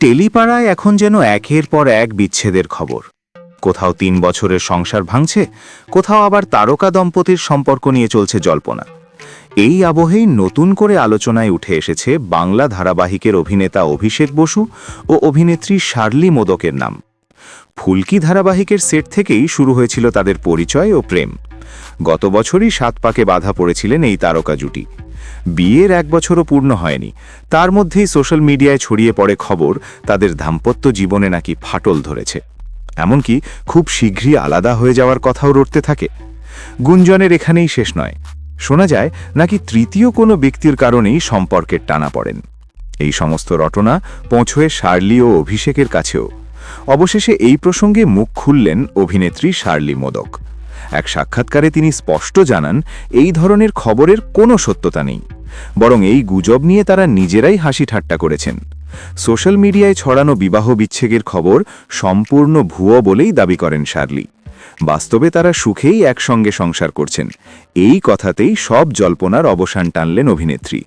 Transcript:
টেলিপাড়ায় এখন যেন একের পর এক বিচ্ছেদের খবর। কোথাও ৩ বছরের সংসার ভাঙছে, কোথাও আবার তারকা দম্পতির সম্পর্ক নিয়ে চলছে জল্পনা। এই আবহেই নতুন করে আলোচনায় উঠে এসেছে বাংলা ধারাবাহিকের অভিনেতা অভিষেক বসু ও অভিনেত্রী শার্লি মোদকের নাম। ফুলকি ধারাবাহিকের সেট থেকেই শুরু হয়েছিল তাদের পরিচয় ও প্রেম। গত বছরই ৭ পাকে বাধা পড়েছিলেন এই তারকা জুটি। বিয়ের ১ বছরও পূর্ণ হয়নি, তার মধ্যেই সোশ্যাল মিডিয়ায় ছড়িয়ে পড়ে খবর তাদের দাম্পত্য জীবনে নাকি ফাটল ধরেছে। এমনকি খুব শীঘ্রই আলাদা হয়ে যাওয়ার কথাও রটতে থাকে। গুঞ্জনের এখানেই শেষ নয়, শোনা যায় নাকি তৃতীয় কোনো ব্যক্তির কারণেই সম্পর্কের টানা পড়েন। এই সমস্ত রটনা পৌঁছয় শার্লি ও অভিষেকের কাছেও। অবশেষে এই প্রসঙ্গে মুখ খুললেন অভিনেত্রী শার্লি মোদক। এক সাক্ষাৎকারে তিনি স্পষ্ট জানান, এই ধরনের খবরের কোনো সত্যতা নেই, বরং এই গুজব নিয়ে তারা নিজেরাই হাসি ঠাট্টা করেছেন। সোশ্যাল মিডিয়ায় ছড়ানো বিবাহ বিচ্ছেদের খবর সম্পূর্ণ ভুয়ো বলেই দাবি করেন শার্লি। বাস্তবে তারা সুখেই একসঙ্গে সংসার করছেন। এই কথাতেই সব জল্পনার অবসান টানলেন অভিনেত্রী।